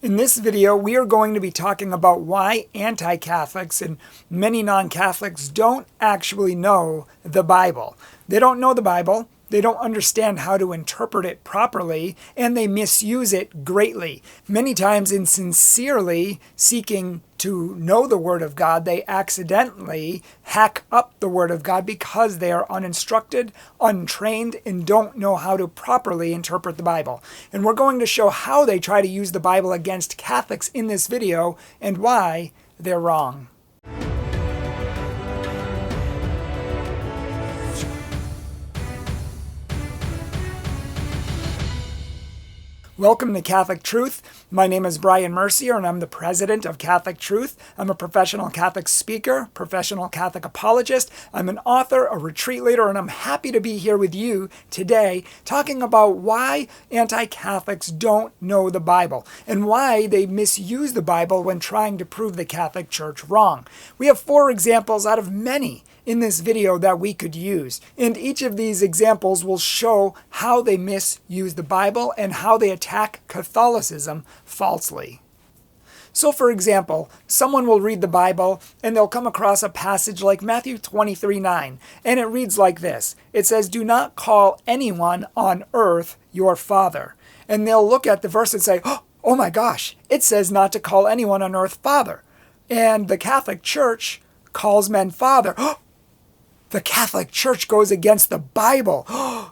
In this video, we are going to be talking about why anti-Catholics and many non-Catholics don't actually know the Bible. They don't know the Bible, they don't understand how to interpret it properly, and they misuse it greatly. Many times in sincerely seeking to know the Word of God, they accidentally hack up the Word of God because they are uninstructed, untrained, and don't know how to properly interpret the Bible. And we're going to show how they try to use the Bible against Catholics in this video and why they're wrong. Welcome to Catholic Truth. My name is Bryan Mercier, and I'm the president of Catholic Truth. I'm a professional Catholic speaker, professional Catholic apologist. I'm an author, a retreat leader, and I'm happy to be here with you today talking about why anti-Catholics don't know the Bible and why they misuse the Bible when trying to prove the Catholic Church wrong. We have 4 examples out of many in this video that we could use. And each of these examples will show how they misuse the Bible and how they attack Catholicism falsely. So for example, someone will read the Bible and they'll come across a passage like Matthew 23:9, and it reads like this. It says, "Do not call anyone on earth your father." And they'll look at the verse and say, "Oh my gosh, it says not to call anyone on earth father." And the Catholic Church calls men father. The Catholic Church goes against the Bible.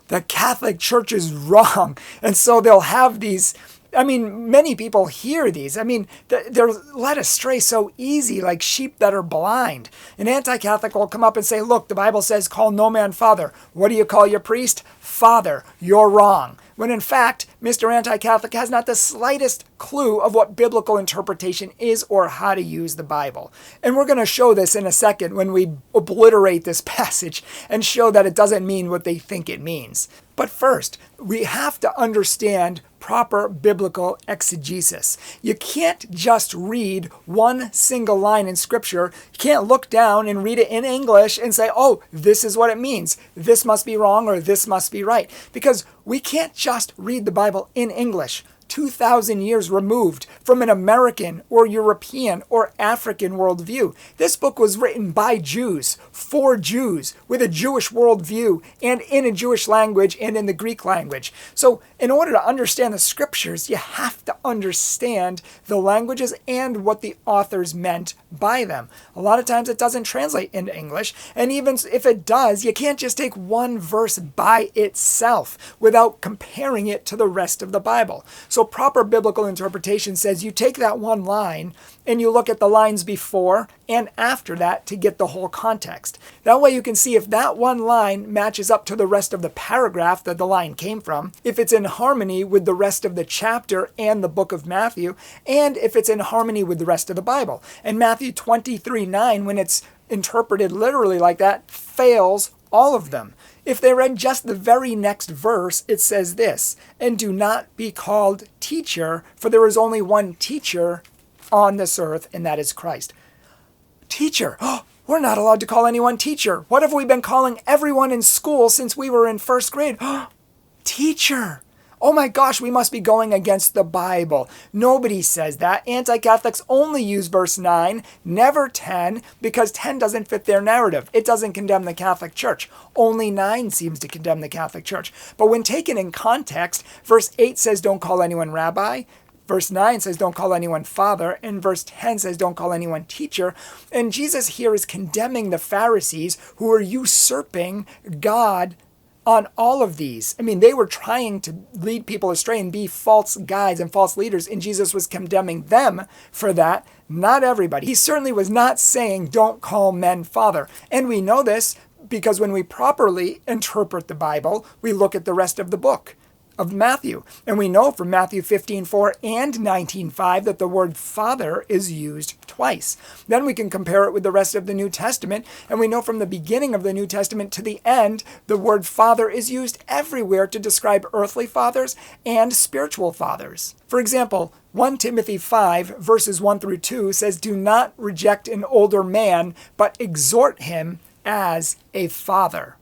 The Catholic Church is wrong. And so they'll have these, many people hear these. They're led astray so easy, like sheep that are blind. An anti-Catholic will come up and say, look, the Bible says call no man father. What do you call your priest? Father. You're wrong. When in fact, Mr. Anti-Catholic has not the slightest clue of what biblical interpretation is or how to use the Bible. And we're going to show this in a second when we obliterate this passage and show that it doesn't mean what they think it means. But first, we have to understand proper biblical exegesis. You can't just read one single line in Scripture. You can't look down and read it in English and say, oh, this is what it means. This must be wrong or this must be right. Because we can't just read the Bible in English. 2,000 years removed from an American or European or African worldview. This book was written by Jews, for Jews, with a Jewish worldview, and in a Jewish language and in the Greek language. So in order to understand the Scriptures, you have to understand the languages and what the authors meant by them. A lot of times it doesn't translate into English, and even if it does, you can't just take one verse by itself without comparing it to the rest of the Bible. So proper biblical interpretation says you take that one line and you look at the lines before and after that to get the whole context. That way you can see if that one line matches up to the rest of the paragraph that the line came from, if it's in harmony with the rest of the chapter and the book of Matthew, and if it's in harmony with the rest of the Bible. And Matthew 23:9, when it's interpreted literally like that, fails all of them. If they read just the very next verse, it says this, "And do not be called teacher, for there is only one teacher on this earth, and that is Christ." Teacher. We're not allowed to call anyone teacher. What have we been calling everyone in school since we were in first grade? Teacher. Oh my gosh, we must be going against the Bible. Nobody says that. Anti-Catholics only use verse 9, never 10, because 10 doesn't fit their narrative. It doesn't condemn the Catholic Church. Only 9 seems to condemn the Catholic Church. But when taken in context, verse 8 says don't call anyone rabbi. Verse 9 says don't call anyone father, and verse 10 says don't call anyone teacher. And Jesus here is condemning the Pharisees who are usurping God on all of these. They were trying to lead people astray and be false guides and false leaders, and Jesus was condemning them for that, not everybody. He certainly was not saying don't call men father. And we know this because when we properly interpret the Bible, we look at the rest of the book of Matthew. And we know from Matthew 15:4 and 19:5 that the word father is used twice. Then we can compare it with the rest of the New Testament, and we know from the beginning of the New Testament to the end, the word father is used everywhere to describe earthly fathers and spiritual fathers. For example, 1 Timothy 5 verses 1 through 2 says, "Do not reject an older man, but exhort him as a father."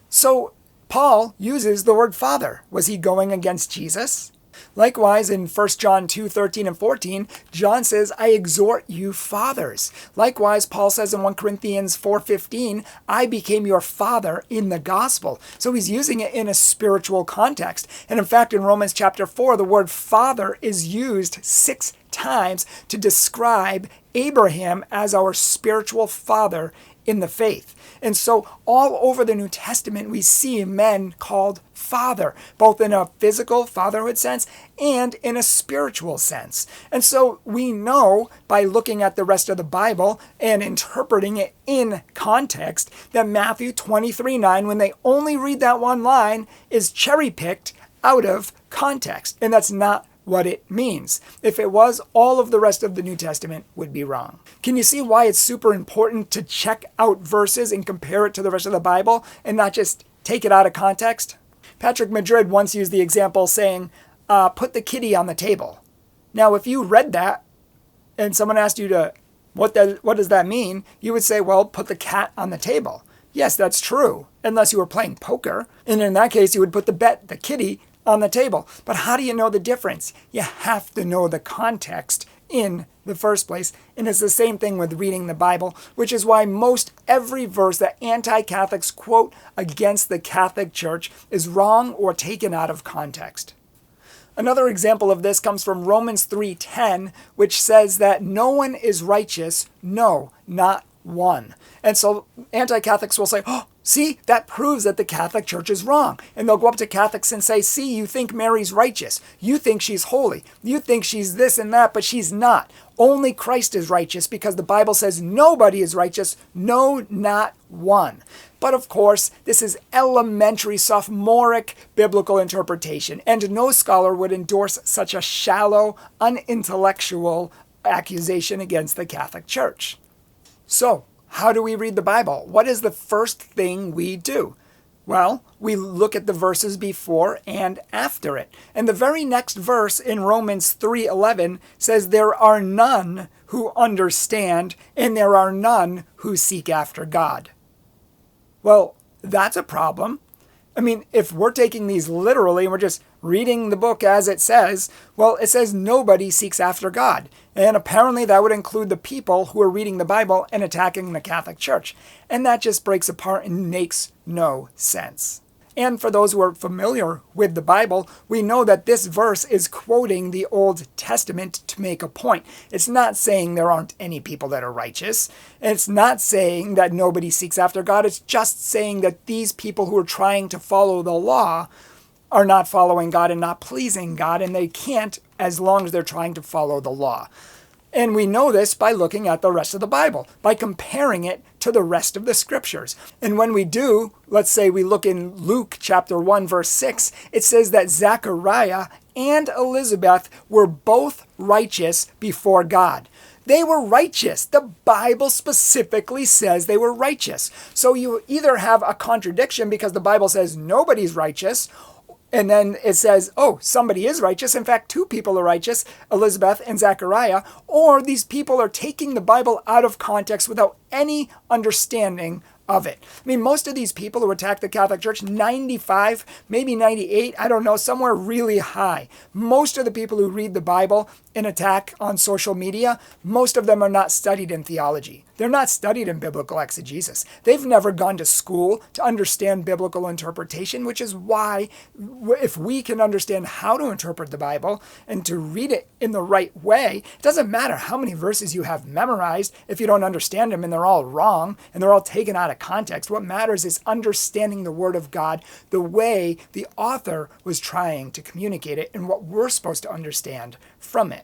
So Paul uses the word father. Was he going against Jesus? Likewise, in 1 John 2:13 and 14, John says, I exhort you, fathers. Likewise, Paul says in 1 Corinthians 4:15, I became your father in the gospel. So he's using it in a spiritual context. And in fact, in Romans chapter 4, the word father is used 6 times to describe Abraham as our spiritual father in the faith. And so all over the New Testament, we see men called father, both in a physical fatherhood sense and in a spiritual sense. And so we know by looking at the rest of the Bible and interpreting it in context that Matthew 23:9, when they only read that one line, is cherry-picked out of context. And that's not what it means. If it was, all of the rest of the New Testament would be wrong. Can you see why it's super important to check out verses and compare it to the rest of the Bible and not just take it out of context? Patrick Madrid once used the example saying, put the kitty on the table. Now, if you read that and someone asked you to, what does that mean? You would say, well, put the cat on the table. Yes, that's true, unless you were playing poker. And in that case, you would put the kitty on the table. But how do you know the difference? You have to know the context in the first place. And it's the same thing with reading the Bible, which is why most every verse that anti-Catholics quote against the Catholic Church is wrong or taken out of context. Another example of this comes from Romans 3:10, which says that no one is righteous, no, not one. And so anti-Catholics will say, oh, see, that proves that the Catholic Church is wrong. And they'll go up to Catholics and say, see, you think Mary's righteous. You think she's holy. You think she's this and that, but she's not. Only Christ is righteous because the Bible says nobody is righteous. No, not one. But of course, this is elementary sophomoric biblical interpretation, and no scholar would endorse such a shallow, unintellectual accusation against the Catholic Church. So, how do we read the Bible? What is the first thing we do? Well, we look at the verses before and after it. And the very next verse in Romans 3:11 says, there are none who understand, and there are none who seek after God. Well, that's a problem. I mean, if we're taking these literally and we're just reading the book as it says, well, it says nobody seeks after God. And apparently that would include the people who are reading the Bible and attacking the Catholic Church. And that just breaks apart and makes no sense. And for those who are familiar with the Bible, we know that this verse is quoting the Old Testament to make a point. It's not saying there aren't any people that are righteous. It's not saying that nobody seeks after God. It's just saying that these people who are trying to follow the law are not following God and not pleasing God, and they can't as long as they're trying to follow the law. And we know this by looking at the rest of the Bible, by comparing it to the rest of the scriptures. And when we do, let's say we look in Luke chapter 1, verse 6, it says that Zechariah and Elizabeth were both righteous before God. They were righteous. The Bible specifically says they were righteous. So you either have a contradiction because the Bible says nobody's righteous, and then it says, oh, somebody is righteous. In fact, 2 people are righteous, Elizabeth and Zechariah. Or these people are taking the Bible out of context without any understanding of it. I mean, most of these people who attack the Catholic Church, 95, maybe 98, I don't know, somewhere really high. Most of the people who read the Bible and attack on social media, most of them are not studied in theology. They're not studied in biblical exegesis. They've never gone to school to understand biblical interpretation, which is why if we can understand how to interpret the Bible and to read it in the right way, it doesn't matter how many verses you have memorized if you don't understand them and they're all wrong and they're all taken out of context. What matters is understanding the Word of God the way the author was trying to communicate it and what we're supposed to understand from it.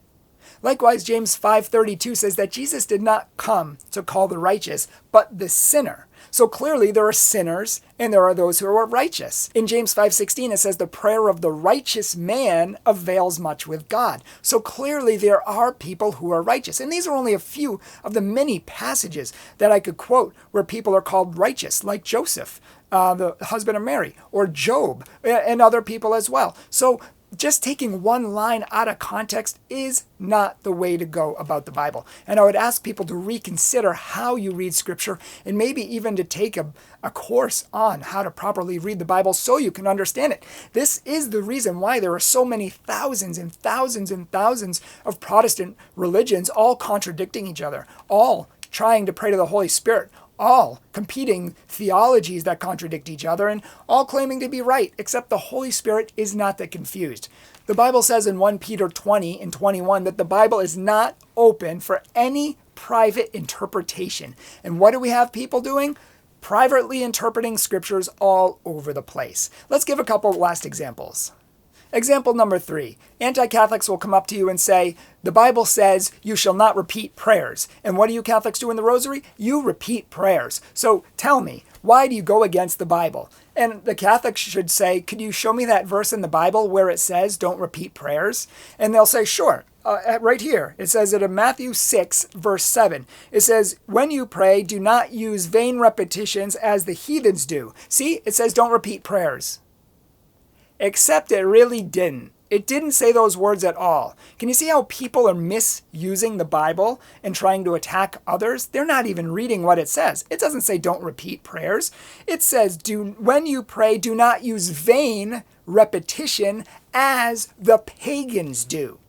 Likewise, James 5:32 says that Jesus did not come to call the righteous, but the sinner. So clearly there are sinners and there are those who are righteous. In James 5:16 it says the prayer of the righteous man avails much with God. So clearly there are people who are righteous. And these are only a few of the many passages that I could quote where people are called righteous, like Joseph, the husband of Mary, or Job, and other people as well. So just taking one line out of context is not the way to go about the Bible. And I would ask people to reconsider how you read Scripture and maybe even to take a course on how to properly read the Bible so you can understand it. This is the reason why there are so many thousands and thousands and thousands of Protestant religions all contradicting each other, all trying to pray to the Holy Spirit, all competing theologies that contradict each other, and all claiming to be right, except the Holy Spirit is not that confused. The Bible says in 1 Peter 20 and 21 that the Bible is not open for any private interpretation. And what do we have people doing? Privately interpreting scriptures all over the place. Let's give a couple last examples. Example number 3. Anti-Catholics will come up to you and say, the Bible says you shall not repeat prayers. And what do you Catholics do in the rosary? You repeat prayers. So tell me, why do you go against the Bible? And the Catholics should say, could you show me that verse in the Bible where it says don't repeat prayers? And they'll say, sure. Right here, it says it in Matthew 6, verse 7. It says, when you pray, do not use vain repetitions as the heathens do. See, it says don't repeat prayers. Except it really didn't. It didn't say those words at all. Can you see how people are misusing the Bible and trying to attack others? They're not even reading what it says. It doesn't say don't repeat prayers. It says when you pray, do not use vain repetition as the pagans do.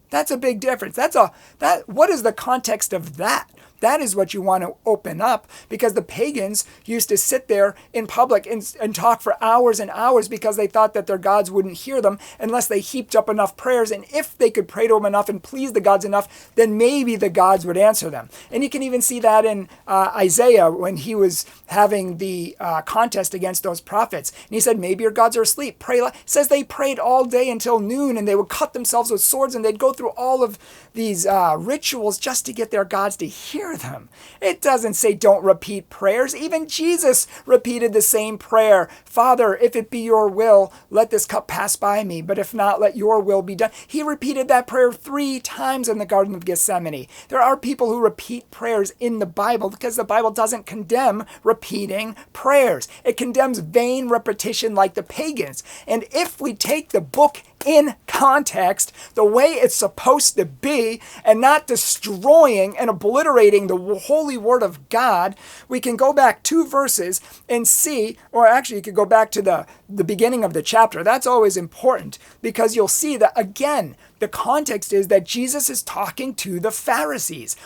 That's a big difference. What is the context of that? That is what you want to open up, because the pagans used to sit there in public and talk for hours and hours because they thought that their gods wouldn't hear them unless they heaped up enough prayers. And if they could pray to them enough and please the gods enough, then maybe the gods would answer them. And you can even see that in Isaiah when he was having the contest against those prophets. And he said, maybe your gods are asleep. Pray. It says they prayed all day until noon, and they would cut themselves with swords, and they'd go through all of these rituals just to get their gods to hear them. It doesn't say don't repeat prayers. Even Jesus repeated the same prayer. Father, if it be your will, let this cup pass by me, but if not, let your will be done. He repeated that prayer 3 times in the Garden of Gethsemane. There are people who repeat prayers in the Bible because the Bible doesn't condemn repeating prayers. It condemns vain repetition like the pagans. And if we take the book in context, the way it's supposed to be, and not destroying and obliterating the holy word of God, we can go back 2 verses and see, or actually you could go back to the beginning of the chapter. That's always important, because you'll see that again, the context is that Jesus is talking to the Pharisees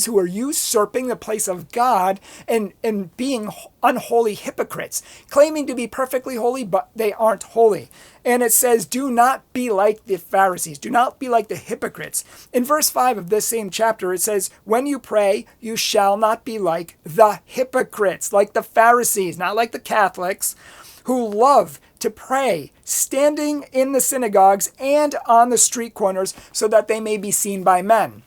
who are usurping the place of God and being unholy hypocrites, claiming to be perfectly holy, but they aren't holy. And it says, do not be like the Pharisees. Do not be like the hypocrites. In verse 5 of this same chapter, it says, when you pray, you shall not be like the hypocrites, like the Pharisees, not like the Catholics, who love to pray, standing in the synagogues and on the street corners, so that they may be seen by men.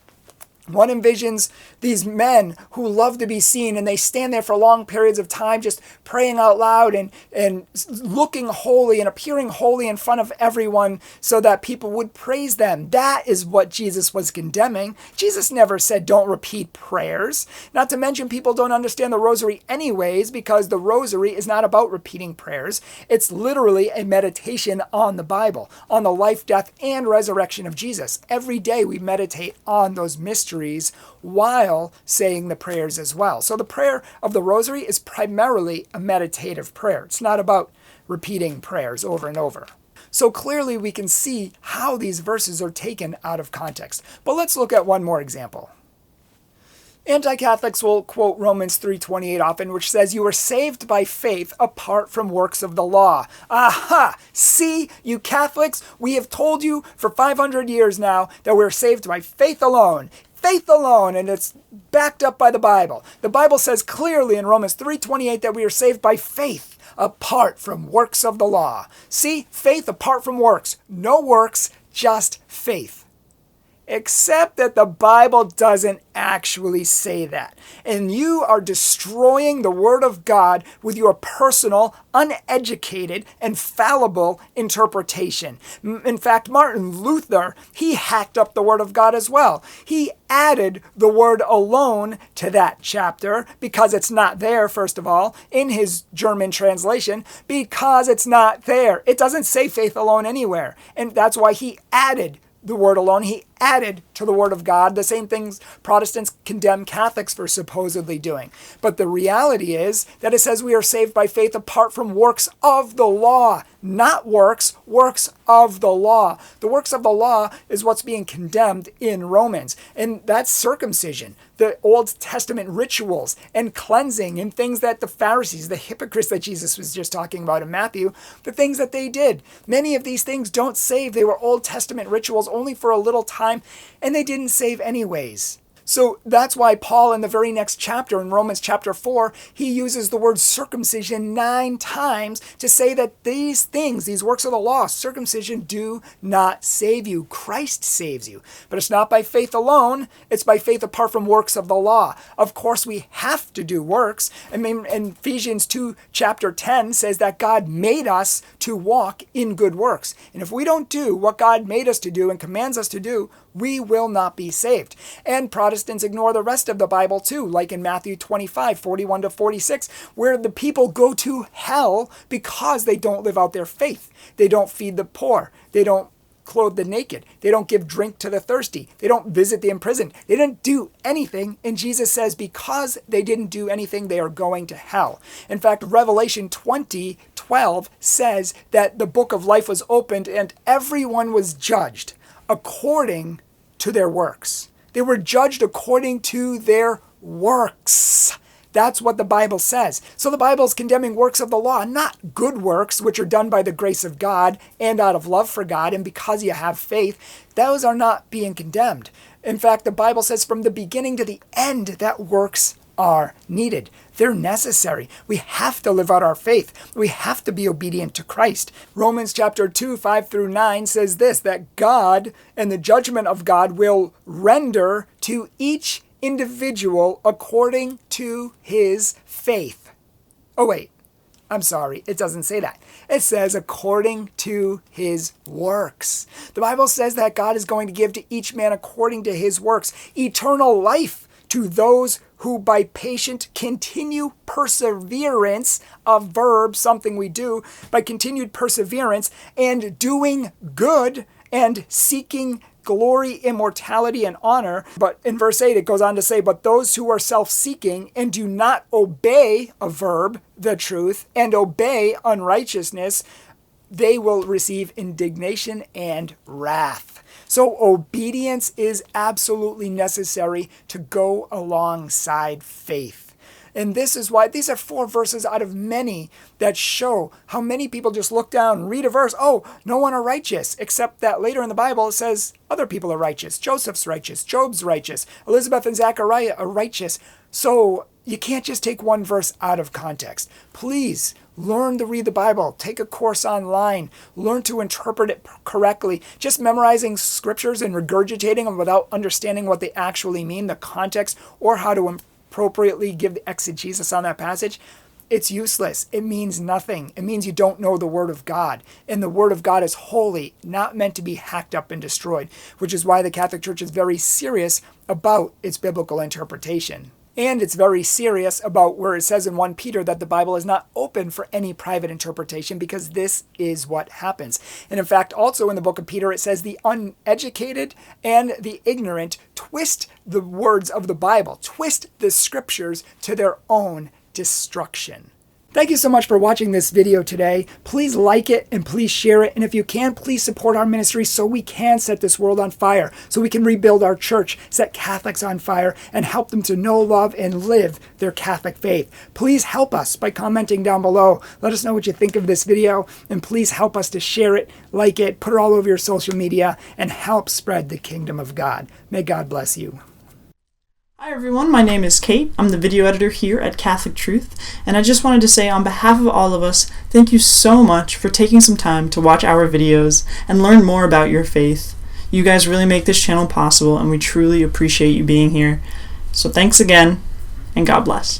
One envisions these men who love to be seen, and they stand there for long periods of time just praying out loud and looking holy and appearing holy in front of everyone so that people would praise them. That is what Jesus was condemning. Jesus never said don't repeat prayers. Not to mention, people don't understand the rosary anyways, because the rosary is not about repeating prayers. It's literally a meditation on the Bible, on the life, death, and resurrection of Jesus. Every day we meditate on those mysteries while saying the prayers as well. So the prayer of the rosary is primarily a meditative prayer. It's not about repeating prayers over and over. So clearly we can see how these verses are taken out of context. But let's look at one more example. Anti-Catholics will quote Romans 3:28 often, which says, you are saved by faith apart from works of the law. Aha! See, you Catholics, we have told you for 500 years now that we're saved by faith alone. Faith alone, and it's backed up by the Bible. The Bible says clearly in Romans 3:28 that we are saved by faith apart from works of the law. See, faith apart from works. No works, just faith. except that the Bible doesn't actually say that. And you are destroying the Word of God with your personal, uneducated, and fallible interpretation. In fact, Martin Luther, he hacked up the Word of God as well. He added the word alone to that chapter because it's not there, first of all, in his German translation, because it's not there. It doesn't say faith alone anywhere. And that's why he added the word alone. He added to the Word of God the same things Protestants condemn Catholics for supposedly doing. But the reality is that it says we are saved by faith apart from works of the law. Not works of the law. The works of the law is what's being condemned in Romans. And that's circumcision, the Old Testament rituals and cleansing and things that the Pharisees, the hypocrites that Jesus was just talking about in Matthew, the things that they did. Many of these things don't save. They were Old Testament rituals only for a little time, and they didn't save anyways. So that's why Paul in the very next chapter, in Romans chapter 4, he uses the word circumcision 9 times to say that these things, these works of the law, circumcision, do not save you. Christ saves you. But it's not by faith alone. It's by faith apart from works of the law. Of course, we have to do works. I mean, in Ephesians 2, chapter 10 says that God made us to walk in good works. And if we don't do what God made us to do and commands us to do, we will not be saved. And Protestants ignore the rest of the Bible too, like in Matthew 25, 41 to 46, where the people go to hell because they don't live out their faith. They don't feed the poor. They don't clothe the naked. They don't give drink to the thirsty. They don't visit the imprisoned. They didn't do anything. And Jesus says because they didn't do anything, they are going to hell. In fact, Revelation 20:12 says that the book of life was opened and everyone was judged according to their works. They were judged according to their works. That's what the Bible says. So the Bible is condemning works of the law, not good works, which are done by the grace of God and out of love for God and because you have faith. Those are not being condemned. In fact, the Bible says from the beginning to the end that works are needed. They're necessary. We have to live out our faith. We have to be obedient to Christ. Romans chapter 2, 5 through 9 says this, that God and the judgment of God will render to each individual according to his faith. Oh wait, I'm sorry, it doesn't say that. It says according to his works. The Bible says that God is going to give to each man according to his works eternal life to those who by patient continue perseverance, a verb, something we do, by continued perseverance and doing good and seeking glory, immortality, and honor. But in verse 8, it goes on to say, but those who are self-seeking and do not obey, a verb, the truth, and obey unrighteousness, they will receive indignation and wrath. So obedience is absolutely necessary to go alongside faith. And this is why these are 4 verses out of many that show how many people just look down, read a verse, oh, no one are righteous, except that later in the Bible it says other people are righteous. Joseph's righteous, Job's righteous, Elizabeth and Zechariah are righteous. So you can't just take one verse out of context. Please learn to read the Bible. Take a course online. Learn to interpret it correctly. Just memorizing scriptures and regurgitating them without understanding what they actually mean, the context, or how to appropriately give the exegesis on that passage, it's useless. It means nothing. It means you don't know the Word of God. And the Word of God is holy, not meant to be hacked up and destroyed, which is why the Catholic Church is very serious about its biblical interpretation. And it's very serious about where it says in 1 Peter that the Bible is not open for any private interpretation because this is what happens. And in fact, also in the book of Peter, it says the uneducated and the ignorant twist the words of the Bible, twist the scriptures to their own destruction. Thank you so much for watching this video today. Please like it and please share it. And if you can, please support our ministry so we can set this world on fire, so we can rebuild our church, set Catholics on fire, and help them to know, love, and live their Catholic faith. Please help us by commenting down below. Let us know what you think of this video, and please help us to share it, like it, put it all over your social media, and help spread the kingdom of God. May God bless you. Hi everyone, my name is Kate. I'm the video editor here at Catholic Truth, and I just wanted to say on behalf of all of us, thank you so much for taking some time to watch our videos and learn more about your faith. You guys really make this channel possible, and we truly appreciate you being here. So thanks again, and God bless.